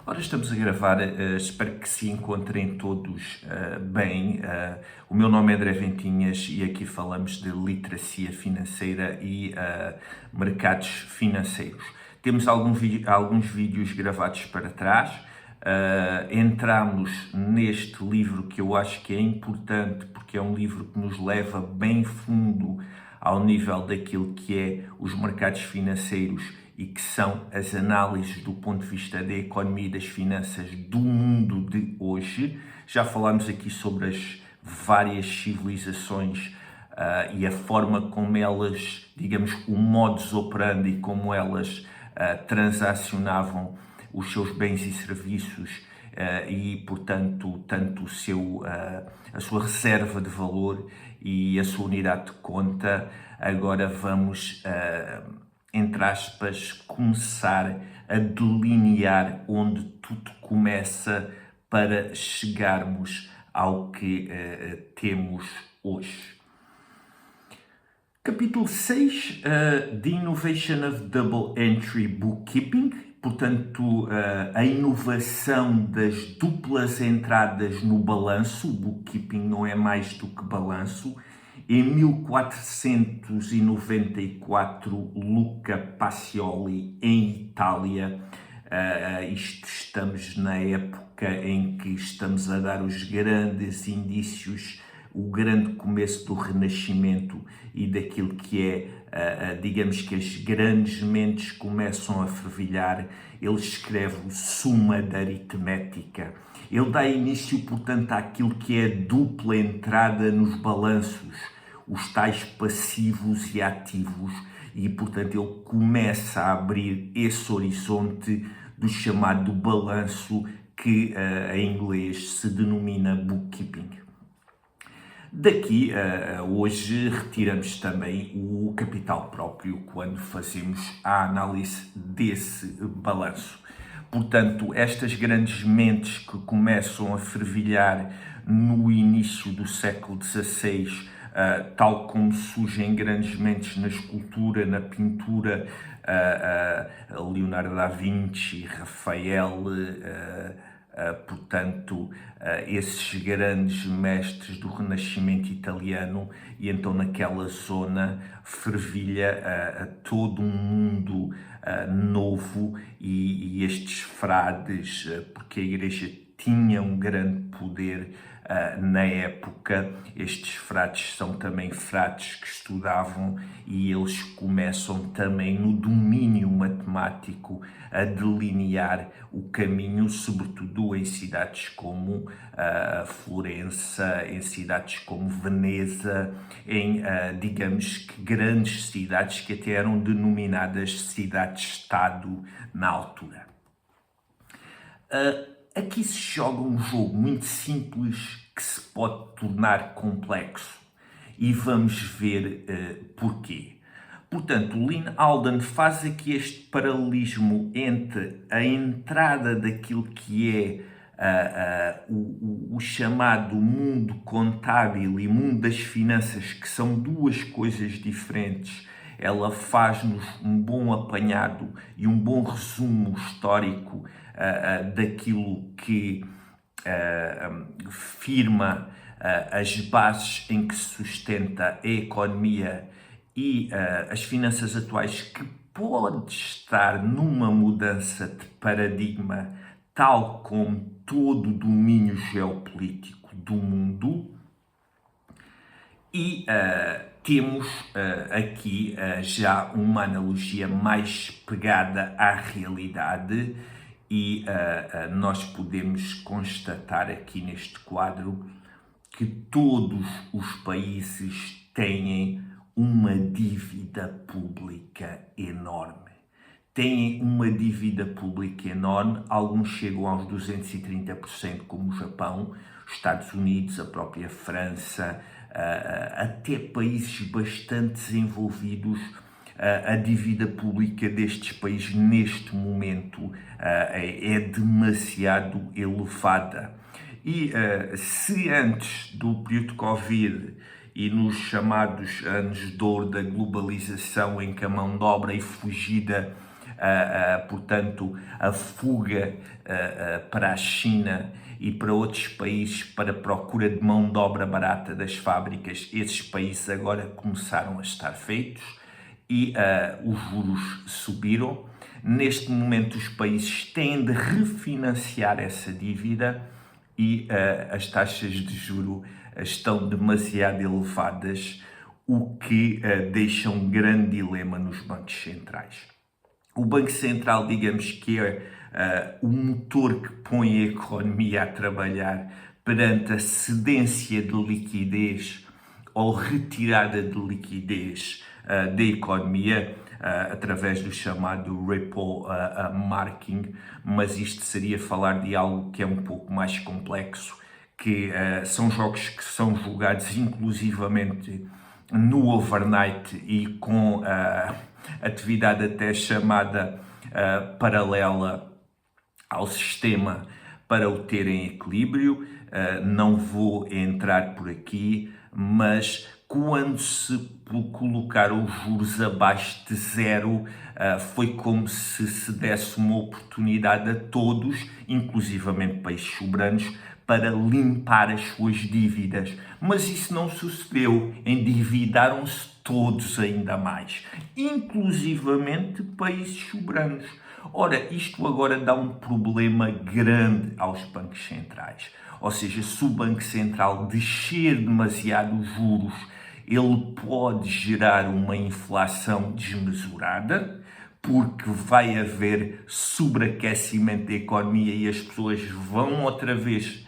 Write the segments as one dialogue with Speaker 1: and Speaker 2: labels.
Speaker 1: Ora, estamos a gravar, espero que se encontrem todos bem. O meu nome é André Ventinhas e aqui falamos de literacia financeira e mercados financeiros. Temos alguns vídeos gravados para trás. Entramos neste livro que eu acho que é importante porque é um livro que nos leva bem fundo ao nível daquilo que é os mercados financeiros e que são as análises do ponto de vista da economia e das finanças do mundo de hoje. Já falámos aqui sobre as várias civilizações e a forma como elas, digamos, o modus operandi, como elas transacionavam os seus bens e serviços e, portanto, tanto a sua reserva de valor e a sua unidade de conta. Agora vamos entre aspas, começar a delinear onde tudo começa para chegarmos ao que temos hoje. Capítulo 6, The Innovation of Double Entry Bookkeeping, portanto, a inovação das duplas entradas no balanço. O bookkeeping não é mais do que balanço. Em 1494, Luca Pacioli, em Itália, estamos na época em que estamos a dar os grandes indícios, o grande começo do Renascimento e daquilo que é, digamos que as grandes mentes começam a fervilhar. Ele escreve o Summa da Aritmética. Ele dá início, portanto, àquilo que é a dupla entrada nos balanços, os tais passivos e ativos, e, portanto, ele começa a abrir esse horizonte do chamado balanço que em inglês se denomina bookkeeping. Daqui, hoje, retiramos também o capital próprio quando fazemos a análise desse balanço. Portanto, estas grandes mentes que começam a fervilhar no início do século XVI, tal como surgem grandes mentes na escultura, na pintura, Leonardo da Vinci, Rafael, portanto, esses grandes mestres do Renascimento italiano, e então naquela zona fervilha todo um mundo novo e estes frades, porque a Igreja tinha um grande poder na época. Estes frades são também frades que estudavam e eles começam também no domínio matemático a delinear o caminho, sobretudo em cidades como Florença, em cidades como Veneza, em, digamos que grandes cidades que até eram denominadas cidades-estado na altura. Aqui se joga um jogo muito simples que se pode tornar complexo e vamos ver porquê. Portanto, Lyn Alden faz aqui este paralelismo entre a entrada daquilo que é o chamado mundo contábil e mundo das finanças, que são duas coisas diferentes. Ela faz-nos um bom apanhado e um bom resumo histórico daquilo que firma as bases em que se sustenta a economia e as finanças atuais, que pode estar numa mudança de paradigma, tal como todo o domínio geopolítico do mundo. E temos aqui já uma analogia mais pegada à realidade e nós podemos constatar aqui neste quadro que todos os países têm uma dívida pública enorme. Têm uma dívida pública enorme, alguns chegam aos 230%, como o Japão, os Estados Unidos, a própria França, até países bastante desenvolvidos. A dívida pública destes países neste momento é demasiado elevada. E se antes do período de Covid e nos chamados anos de ouro da globalização, em que a mão de obra e fugida portanto, a fuga para a China e para outros países para a procura de mão de obra barata das fábricas, esses países agora começaram a estar feitos e os juros subiram. Neste momento, os países têm de refinanciar essa dívida e as taxas de juro estão demasiado elevadas, o que deixa um grande dilema nos bancos centrais. O Banco Central, digamos que é o motor que põe a economia a trabalhar perante a cedência de liquidez ou retirada de liquidez da economia através do chamado repo marking, mas isto seria falar de algo que é um pouco mais complexo, que são jogos que são jogados inclusivamente no overnight e com atividade até chamada paralela ao sistema para o ter em equilíbrio. Não vou entrar por aqui, mas quando se colocaram os juros abaixo de zero, foi como se desse uma oportunidade a todos, inclusivamente países soberanos, para limpar as suas dívidas. Mas isso não sucedeu, endividaram-se todos ainda mais, inclusivamente países soberanos. Ora, isto agora dá um problema grande aos bancos centrais. Ou seja, se o Banco Central descer demasiado os juros, ele pode gerar uma inflação desmesurada, porque vai haver sobreaquecimento da economia e as pessoas vão outra vez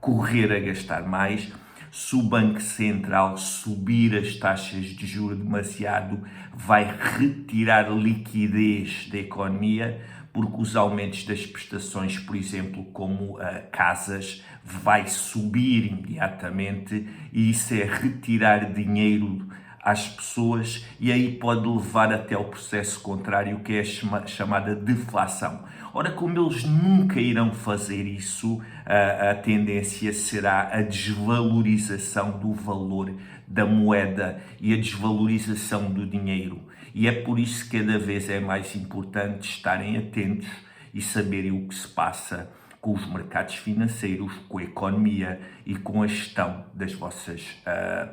Speaker 1: correr a gastar mais. Se o Banco Central subir as taxas de juros demasiado, vai retirar liquidez da economia, porque os aumentos das prestações, por exemplo, como casas, vai subir imediatamente e isso é retirar dinheiro às pessoas e aí pode levar até ao processo contrário, que é a chamada deflação. Ora, como eles nunca irão fazer isso, a tendência será a desvalorização do valor da moeda e a desvalorização do dinheiro. E é por isso que cada vez é mais importante estarem atentos e saberem o que se passa com os mercados financeiros, com a economia e com a gestão das vossas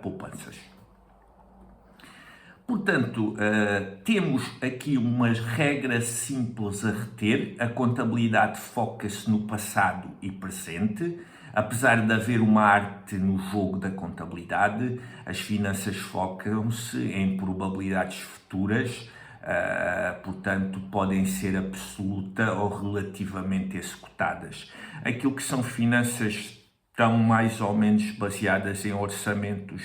Speaker 1: poupanças. Portanto, temos aqui uma regra simples a reter. A contabilidade foca-se no passado e presente. Apesar de haver uma arte no jogo da contabilidade, as finanças focam-se em probabilidades futuras, portanto, podem ser absoluta ou relativamente executadas. Aquilo que são finanças estão mais ou menos baseadas em orçamentos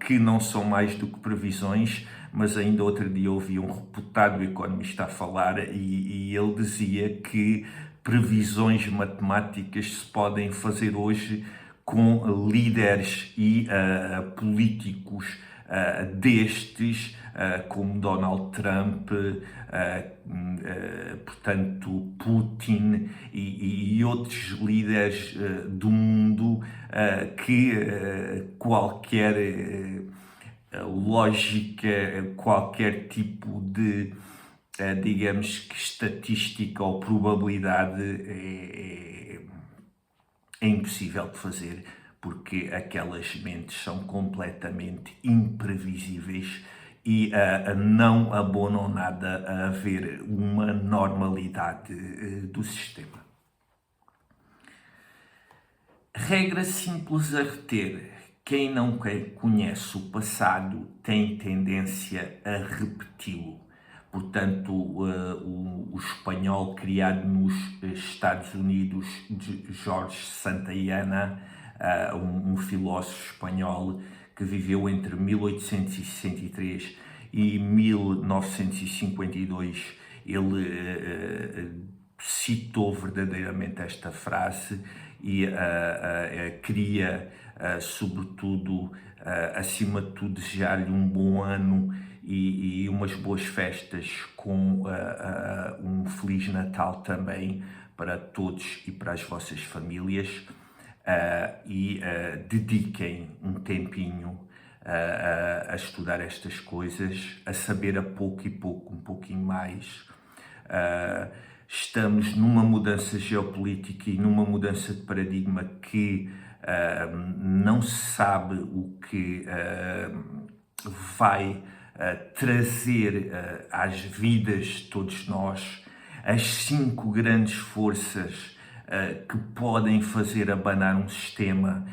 Speaker 1: que não são mais do que previsões, mas ainda outro dia ouvi um reputado economista a falar e ele dizia que previsões matemáticas se podem fazer hoje com líderes e políticos destes, como Donald Trump, portanto Putin e outros líderes do mundo que qualquer lógica, qualquer tipo de, digamos que estatística ou probabilidade é impossível de fazer, porque aquelas mentes são completamente imprevisíveis e não abonam nada a haver uma normalidade do sistema. Regra simples a reter: quem não conhece o passado tem tendência a repeti-lo. Portanto, o espanhol criado nos Estados Unidos, Jorge Santayana, um filósofo espanhol que viveu entre 1863 e 1952, ele citou verdadeiramente esta frase e queria, sobretudo, acima de tudo, desejar-lhe um bom ano e umas boas festas com um Feliz Natal também para todos e para as vossas famílias. Dediquem um tempinho a estudar estas coisas, a saber a pouco e pouco, um pouquinho mais, Estamos numa mudança geopolítica e numa mudança de paradigma que não se sabe o que vai trazer às vidas de todos nós. As 5 grandes forças que podem fazer abanar um sistema,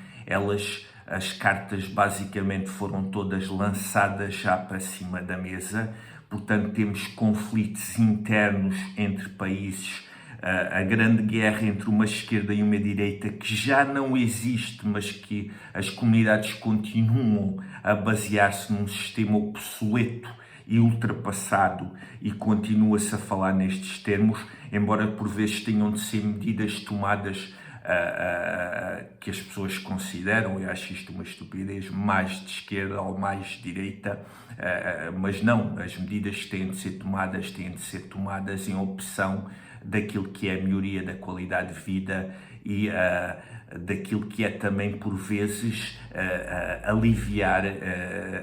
Speaker 1: as cartas basicamente foram todas lançadas já para cima da mesa. Portanto, temos conflitos internos entre países, a grande guerra entre uma esquerda e uma direita que já não existe, mas que as comunidades continuam a basear-se num sistema obsoleto e ultrapassado, e continua-se a falar nestes termos, embora por vezes tenham de ser medidas tomadas que as pessoas consideram, eu acho isto uma estupidez, mais de esquerda ou mais de direita, mas não, as medidas que têm de ser tomadas em opção daquilo que é a melhoria da qualidade de vida e daquilo que é também, por vezes, aliviar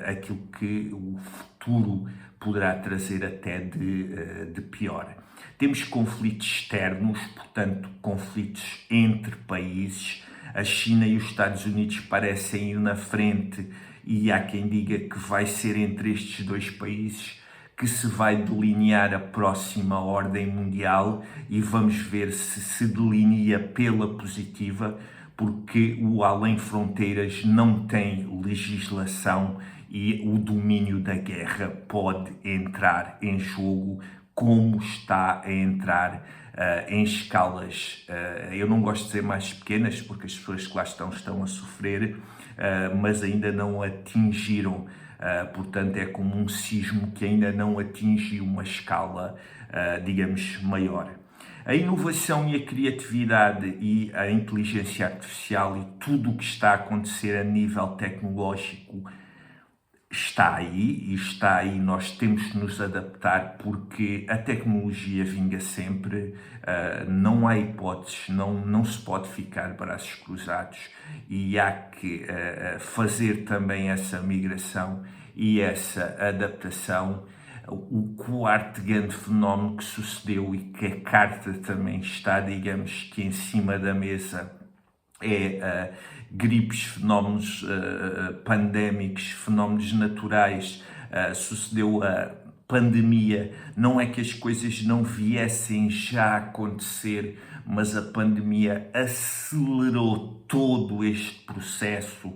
Speaker 1: aquilo que o futuro poderá trazer até de pior. Temos conflitos externos, portanto, conflitos entre países. A China e os Estados Unidos parecem ir na frente e há quem diga que vai ser entre estes 2 países que se vai delinear a próxima ordem mundial, e vamos ver se se delinea pela positiva, porque o além fronteiras não tem legislação e o domínio da guerra pode entrar em jogo, como está a entrar em escalas, eu não gosto de dizer mais pequenas, porque as pessoas que lá estão a sofrer, mas ainda não atingiram, portanto é como um sismo que ainda não atingiu uma escala, digamos, maior. A inovação e a criatividade e a inteligência artificial e tudo o que está a acontecer a nível tecnológico está aí, nós temos que nos adaptar, porque a tecnologia vinga sempre, não há hipóteses, não se pode ficar braços cruzados, e há que fazer também essa migração e essa adaptação. O quarto grande fenómeno que sucedeu e que a carta também está, digamos, que em cima da mesa, é gripes, fenómenos pandémicos, fenómenos naturais. Sucedeu a pandemia. Não é que as coisas não viessem já a acontecer, mas a pandemia acelerou todo este processo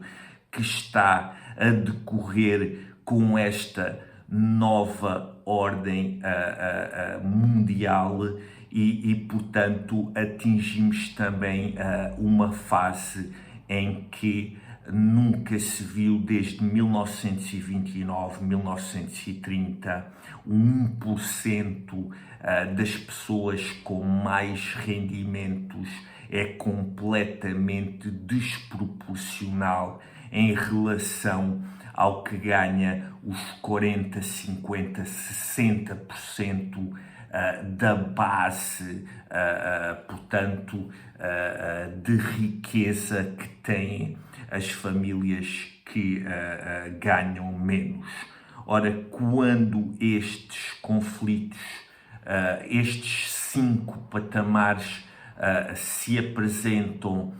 Speaker 1: que está a decorrer com esta nova ordem mundial. E, portanto, atingimos também uma fase em que nunca se viu desde 1929, 1930, 1% das pessoas com mais rendimentos é completamente desproporcional em relação ao que ganha os 40, 50, 60% da base, portanto, de riqueza que têm as famílias que ganham menos. Ora, quando estes conflitos, estes 5 patamares se apresentam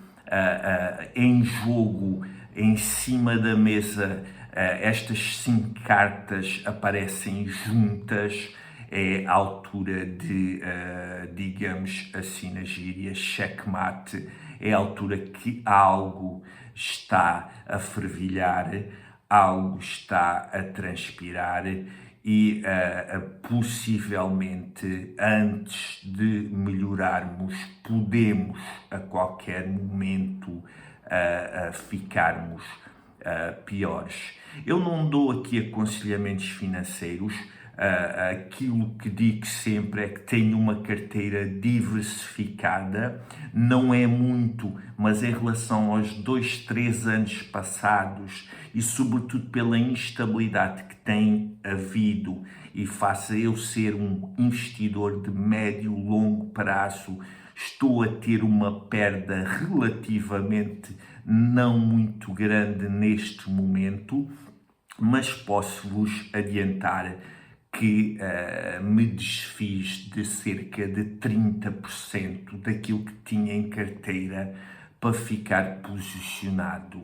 Speaker 1: em jogo, em cima da mesa, estas 5 cartas aparecem juntas, é a altura de, digamos assim na gíria, checkmate. É a altura que algo está a fervilhar, algo está a transpirar e possivelmente antes de melhorarmos podemos a qualquer momento ficarmos piores. Eu não dou aqui aconselhamentos financeiros. Aquilo que digo sempre é que tenho uma carteira diversificada, não é muito, mas em relação aos 2, 3 anos passados e sobretudo pela instabilidade que tem havido e face a eu ser um investidor de médio e longo prazo, estou a ter uma perda relativamente não muito grande neste momento, mas posso-vos adiantar que me desfiz de cerca de 30% daquilo que tinha em carteira para ficar posicionado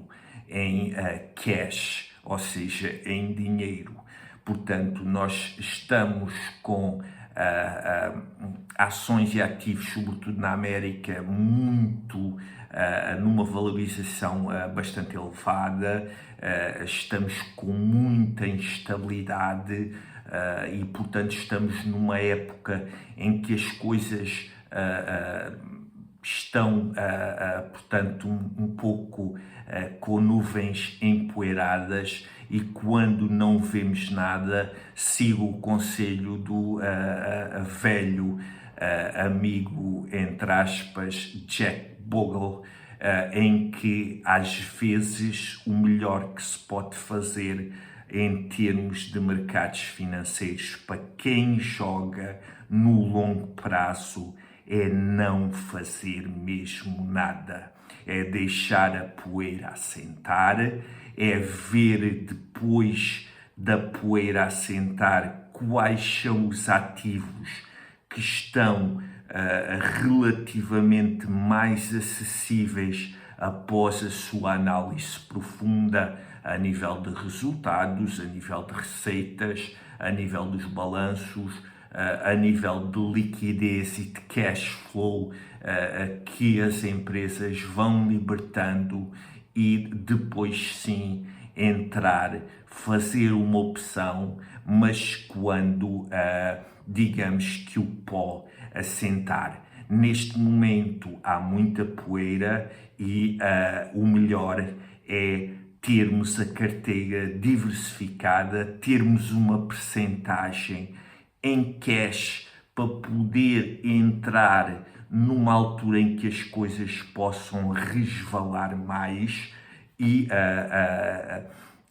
Speaker 1: em cash, ou seja, em dinheiro. Portanto, nós estamos com ações e ativos, sobretudo na América, muito numa valorização bastante elevada, estamos com muita instabilidade e, portanto, estamos numa época em que as coisas estão, portanto, um pouco com nuvens empoeiradas, e quando não vemos nada, sigo o conselho do velho amigo, entre aspas, Jack Bogle, em que às vezes o melhor que se pode fazer em termos de mercados financeiros para quem joga no longo prazo é não fazer mesmo nada, é deixar a poeira assentar, é ver depois da poeira assentar quais são os ativos que estão relativamente mais acessíveis após a sua análise profunda a nível de resultados, a nível de receitas, a nível dos balanços, a nível de liquidez e de cash flow que as empresas vão libertando, e depois sim entrar, fazer uma opção, mas quando digamos que o pó assentar. Neste momento há muita poeira e o melhor é termos a carteira diversificada, termos uma percentagem em cash para poder entrar numa altura em que as coisas possam resvalar mais, e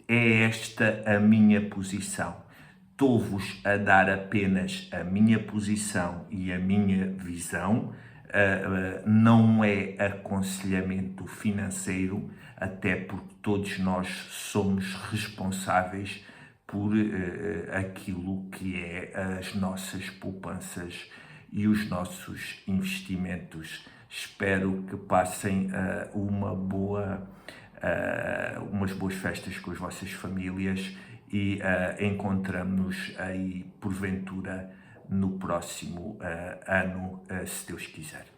Speaker 1: é esta a minha posição. Estou-vos a dar apenas a minha posição e a minha visão, não é aconselhamento financeiro, até porque todos nós somos responsáveis por aquilo que é as nossas poupanças e os nossos investimentos. Espero que passem umas boas festas com as vossas famílias, e encontramos-nos aí porventura no próximo ano, se Deus quiser.